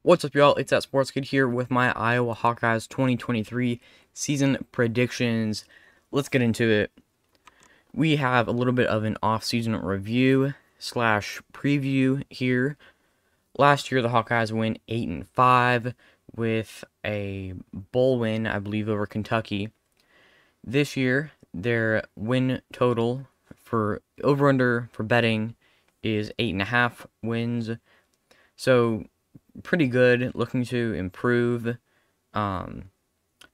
What's up, y'all? It's that Sports Kid here with my Iowa Hawkeyes 2023 season predictions. Let's get into it. We have a little bit of an off-season review slash preview here. Last year, the Hawkeyes went 8-5 with a bowl win, I believe, over Kentucky. This year, their win total for over/under for betting is 8.5 wins. So pretty good, looking to improve. Eight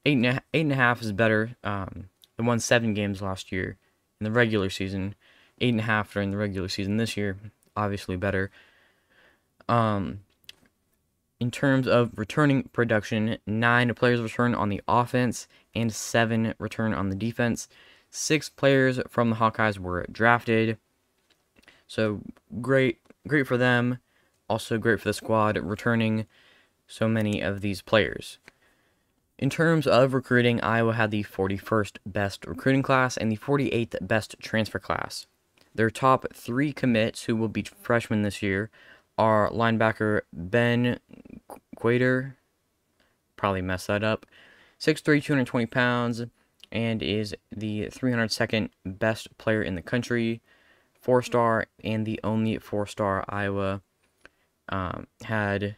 and a half is better. They won 7 games last year in the regular season. 8.5 during the regular season this year, obviously better. In terms of returning production, 9 players return on the offense and 7 return on the defense. 6 players from the Hawkeyes were drafted, so great for them. Also great for the squad, returning so many of these players. In terms of recruiting, Iowa had the 41st best recruiting class and the 48th best transfer class. Their top 3 commits, who will be freshmen this year, are linebacker Ben Quader, probably messed that up, 6'3", 220 pounds, and is the 302nd best player in the country, 4-star, and the only 4-star Iowa had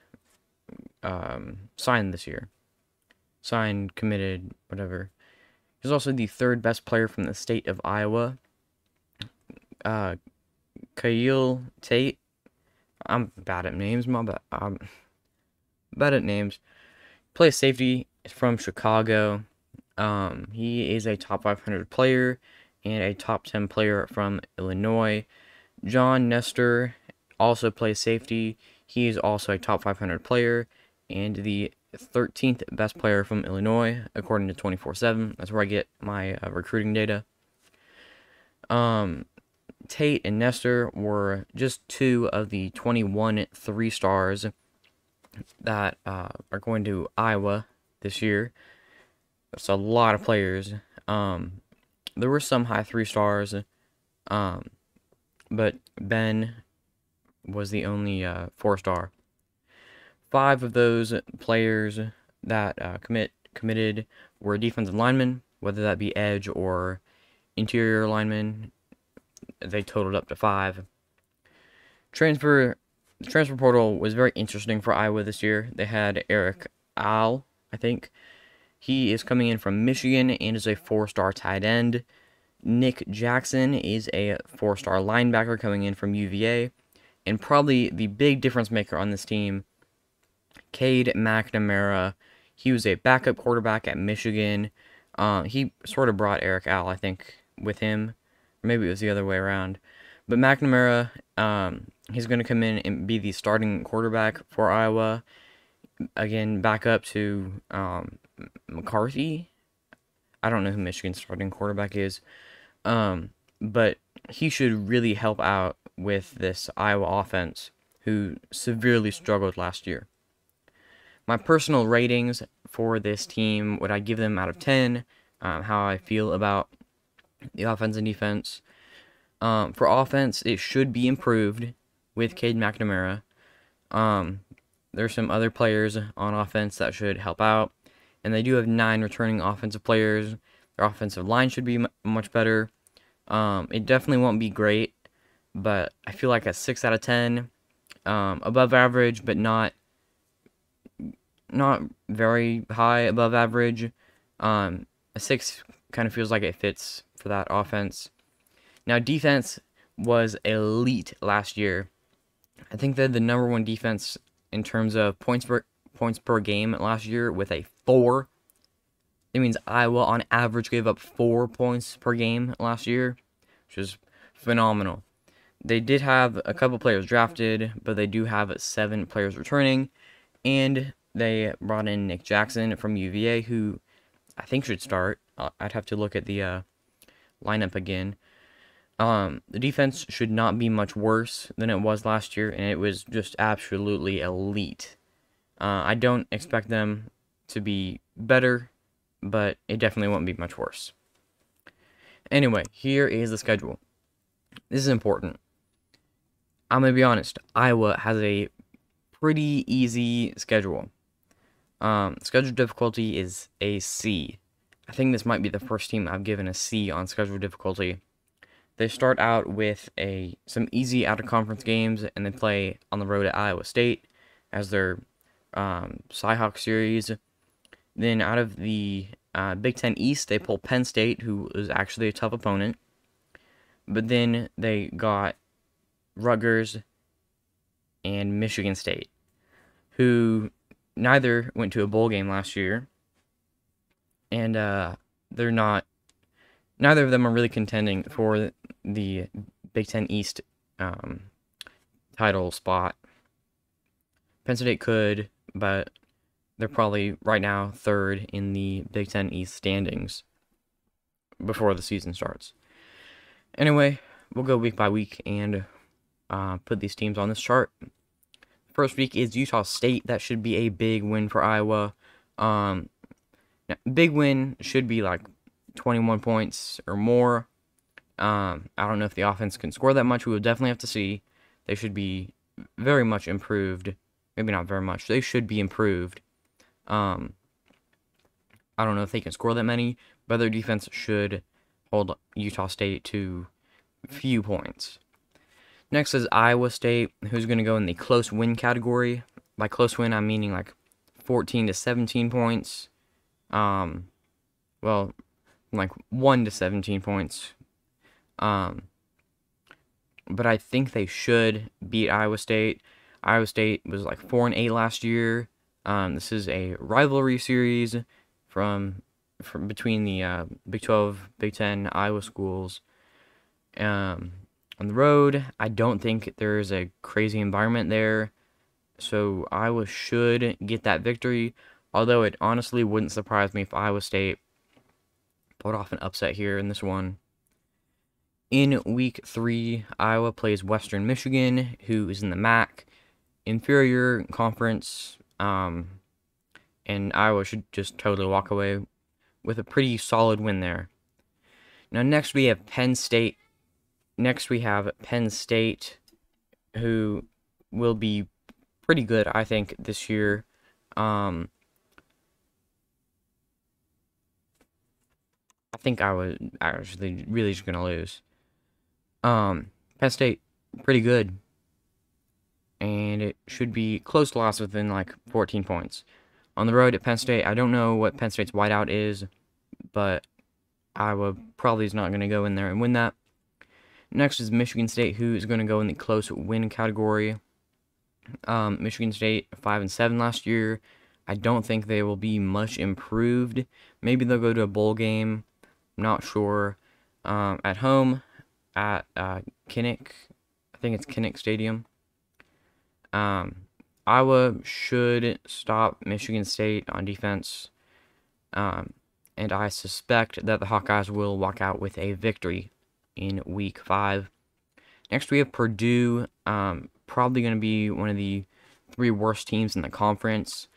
signed this year. Signed, committed, whatever. He's also the 3rd best player from the state of Iowa. Khalil Tate. I'm bad at names, I'm bad at names. Plays safety, from Chicago. He is a top 500 player and a top 10 player from Illinois. John Nestor also plays safety. He is also a top 500 player and the 13th best player from Illinois, according to 24/7. That's where I get my recruiting data. Tate and Nestor were just 2 of the 21 3-stars that are going to Iowa this year. That's a lot of players. There were some high 3-stars, but Ben was the only 4-star. 5 of those players that committed were defensive linemen, whether that be edge or interior linemen. They totaled up to 5. The transfer portal was very interesting for Iowa this year. They had Eric Al, I think. He is coming in from Michigan and is a 4-star tight end. Nick Jackson is a 4-star linebacker coming in from UVA. And probably the big difference maker on this team, Cade McNamara. He was a backup quarterback at Michigan. He sort of brought Eric Al, I think, with him. Or maybe it was the other way around. But McNamara, he's going to come in and be the starting quarterback for Iowa. Again, back up to McCarthy. I don't know who Michigan's starting quarterback is. But he should really help out with this Iowa offense, who severely struggled last year. My personal ratings for this team, what I give them out of 10, how I feel about the offense and defense. For offense, it should be improved with Cade McNamara. There's some other players on offense that should help out, and they do have 9 returning offensive players. Their offensive line should be much better. It definitely won't be great, but I feel like a 6 out of 10, above average, but not very high above average. A 6 kind of feels like it fits for that offense. Now, defense was elite last year. I think they're the #1 defense in terms of points per game last year with a 4. It means Iowa on average gave up 4 points per game last year, which is phenomenal. They did have a couple players drafted, but they do have 7 players returning, and they brought in Nick Jackson from UVA, who I think should start. I'd have to look at the lineup again. The defense should not be much worse than it was last year, and it was just absolutely elite. I don't expect them to be better, but it definitely won't be much worse. Anyway, here is the schedule. This is important. I'm going to be honest. Iowa has a pretty easy schedule. Schedule difficulty is a C. I think this might be the first team I've given a C on schedule difficulty. They start out with some easy out-of-conference games, and they play on the road at Iowa State as their Cy-Hawk series. Then out of the Big Ten East, they pull Penn State, who is actually a tough opponent. But then they got Rutgers and Michigan State, who neither went to a bowl game last year, and neither of them are really contending for the Big Ten East title spot. Penn State could, but they're probably right now third in the Big Ten East standings before the season starts. Anyway, we'll go week by week and put these teams on this chart. First week is Utah State. That should be a big win for Iowa. Big win should be like 21 points or more. I don't know if the offense can score that much. We will definitely have to see. They should be very much improved. Maybe not very much. They should be improved. I don't know if they can score that many, but their defense should hold Utah State to few points. Next is Iowa State, who's going to go in the close win category. By close win, I'm meaning like 14 to 17 points. Well, like 1 to 17 points. But I think they should beat Iowa State. Iowa State was like 4-8 last year. This is a rivalry series from between the Big 12, Big 10 Iowa schools. On the road, I don't think there's a crazy environment there, so Iowa should get that victory, although it honestly wouldn't surprise me if Iowa State pulled off an upset here in this one. In week 3, Iowa plays Western Michigan, who is in the MAC, inferior conference, and Iowa should just totally walk away with a pretty solid win there. Now next we have Penn State. Who will be pretty good, I think, this year. I think I was actually really just going to lose. Penn State, pretty good. And it should be close to loss within like 14 points. On the road at Penn State, I don't know what Penn State's whiteout is, but Iowa probably is not going to go in there and win that. Next is Michigan State, who is going to go in the close win category. Michigan State 5-7 last year. I don't think they will be much improved. Maybe they'll go to a bowl game. I'm not sure. At home at Kinnick. I think it's Kinnick Stadium. Iowa should stop Michigan State on defense. And I suspect that the Hawkeyes will walk out with a victory in week 5. Next we have Purdue, probably going to be one of the 3 worst teams in the conference.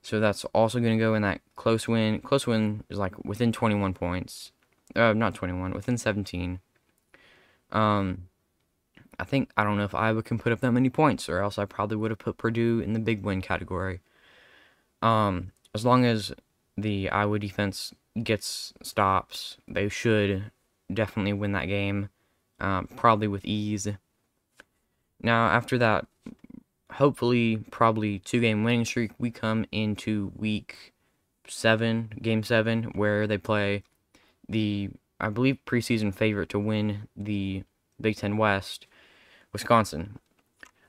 So that's also going to go in that close win. Close win is like within 21 points. Not 21, within 17. I don't know if Iowa can put up that many points, or else I probably would have put Purdue in the big win category. As long as the Iowa defense gets stops, they should definitely win that game, probably with ease. Now, after that, hopefully, probably 2-game winning streak, we come into week 7, game 7, where they play the, I believe, preseason favorite to win the Big Ten West, Wisconsin.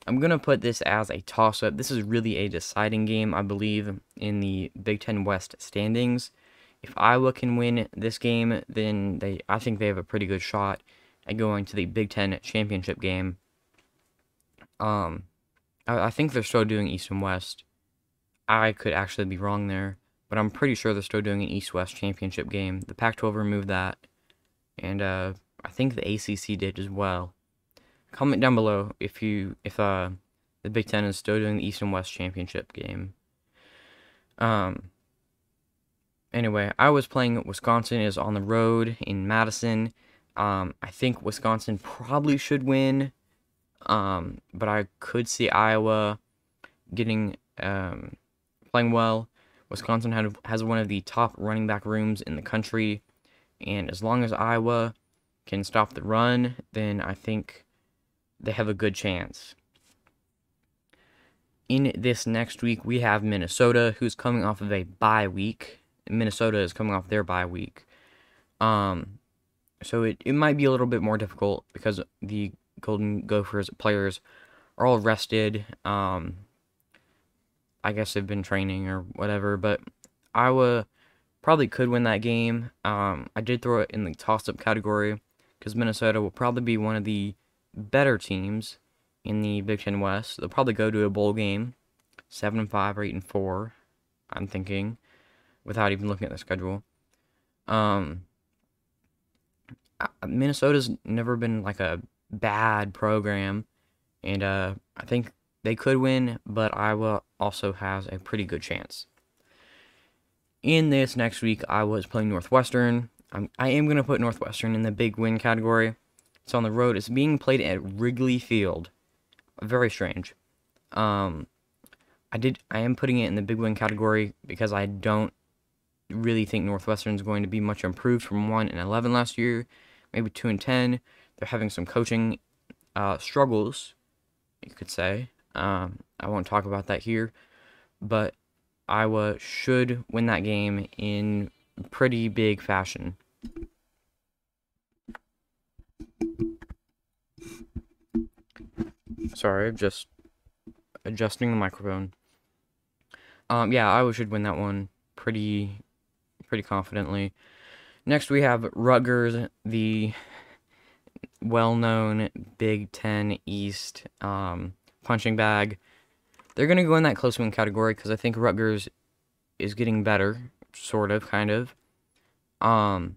I'm going to put this as a toss-up. This is really a deciding game, I believe, in the Big Ten West standings. If Iowa can win this game, then I think they have a pretty good shot at going to the Big Ten championship game. I think they're still doing East and West. I could actually be wrong there, but I'm pretty sure they're still doing an East-West championship game. The Pac-12 removed that, and I think the ACC did as well. Comment down below if the Big Ten is still doing the East and West championship game. Anyway, I was playing Wisconsin is on the road in Madison. I think Wisconsin probably should win, but I could see Iowa getting playing well. Wisconsin has one of the top running back rooms in the country, and as long as Iowa can stop the run, then I think they have a good chance. In this next week, we have Minnesota, who's coming off of a bye week. Minnesota is coming off their bye week. So it might be a little bit more difficult because the Golden Gophers players are all rested. I guess they've been training or whatever, but Iowa probably could win that game. I did throw it in the toss-up category because Minnesota will probably be one of the better teams in the Big Ten West. They'll probably go to a bowl game, 7-5 or 8-4. I'm thinking, without even looking at the schedule. Minnesota's never been like a bad program, and I think they could win, but Iowa also has a pretty good chance. In this next week, Iowa is playing Northwestern. I am going to put Northwestern in the big win category. It's on the road. It's being played at Wrigley Field. Very strange. I am putting it in the big win category because I don't really think Northwestern is going to be much improved from 1-11 last year, maybe 2-10. They're having some coaching struggles, you could say. I won't talk about that here, but Iowa should win that game in pretty big fashion. Sorry, I'm just adjusting the microphone. Yeah, Iowa should win that one pretty confidently. Next, we have Rutgers, the well-known Big Ten East punching bag. They're going to go in that close win category because I think Rutgers is getting better, sort of, kind of. I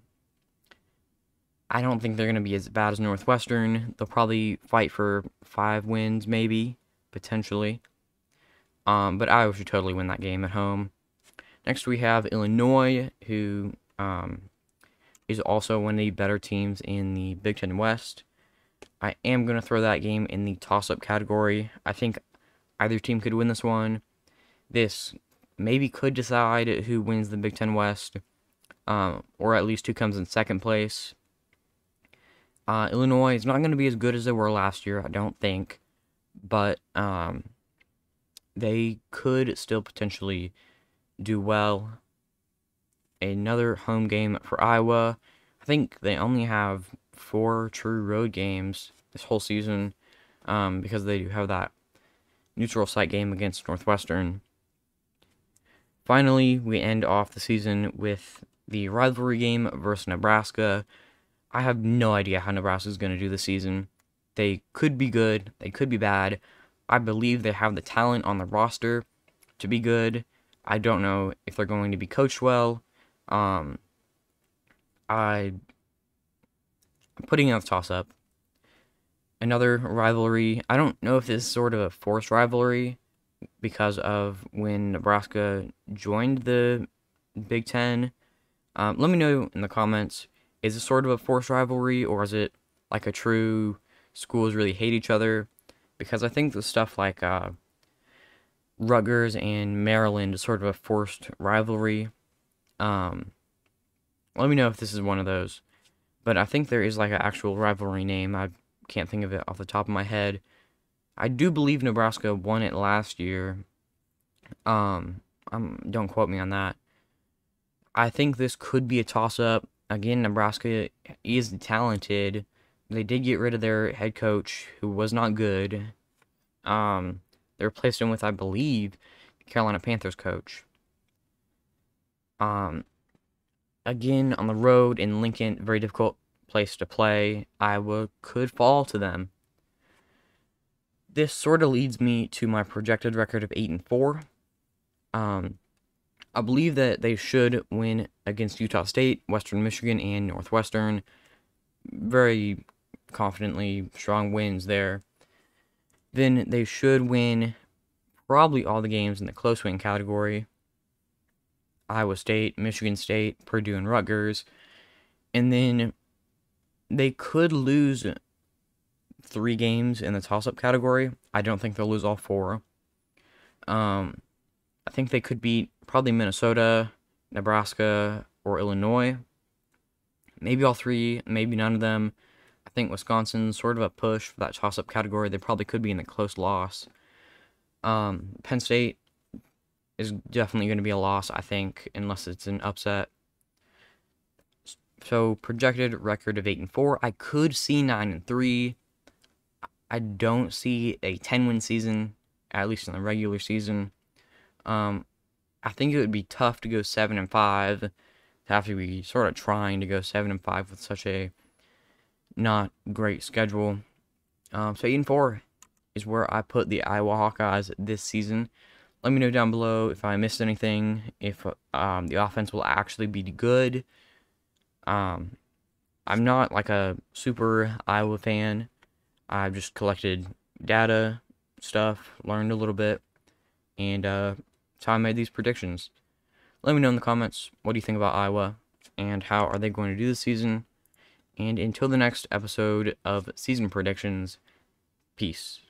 don't think they're going to be as bad as Northwestern. They'll probably fight for 5 wins, maybe, potentially. But Iowa should totally win that game at home. Next, we have Illinois, who is also one of the better teams in the Big Ten West. I am going to throw that game in the toss-up category. I think either team could win this one. This maybe could decide who wins the Big Ten West, or at least who comes in second place. Illinois is not going to be as good as they were last year, I don't think, but they could still potentially do well. Another home game for Iowa. I think they only have 4 true road games this whole season, because they do have that neutral site game against Northwestern. Finally, we end off the season with the rivalry game versus Nebraska. I have no idea how Nebraska is going to do this season. They could be good. They could be bad. I believe they have the talent on the roster to be good. I don't know if they're going to be coached well. I'm putting out the toss-up. Another rivalry. I don't know if this is sort of a forced rivalry because of when Nebraska joined the Big Ten. Let me know in the comments. Is it sort of a forced rivalry, or is it like a true schools really hate each other? Because I think the stuff like Rutgers and Maryland is sort of a forced rivalry. Let me know if this is one of those. But I think there is like an actual rivalry name. I can't think of it off the top of my head. I do believe Nebraska won it last year. Don't quote me on that. I think this could be a toss-up. Again, Nebraska is talented. They did get rid of their head coach, who was not good. They replaced him with, I believe, the Carolina Panthers coach. Again, on the road in Lincoln, very difficult place to play. Iowa could fall to them. This sort of leads me to my projected record of 8-4. I believe that they should win against Utah State, Western Michigan, and Northwestern. Very confidently, strong wins there. Then they should win probably all the games in the close win category. Iowa State, Michigan State, Purdue, and Rutgers. And then they could lose 3 games in the toss-up category. I don't think they'll lose all 4. I think they could beat probably Minnesota, Nebraska, or Illinois. Maybe all three, maybe none of them. I think Wisconsin's sort of a push for that toss-up category. They probably could be in the close loss. Penn State is definitely going to be a loss, I think, unless it's an upset. So projected record of 8-4. I could see 9-3. I don't see a 10-win season, at least in the regular season. I think it would be tough to go 7-5 after we sort of trying to go 7-5 with such a not great schedule. So 8-4 is where I put the Iowa Hawkeyes this season. Let me know down below if I missed anything, if the offense will actually be good. I'm not like a super Iowa fan. I've just collected data, stuff, learned a little bit, and that's how I made these predictions. Let me know in the comments, what do you think about Iowa, and how are they going to do this season? And until the next episode of Season Predictions, peace.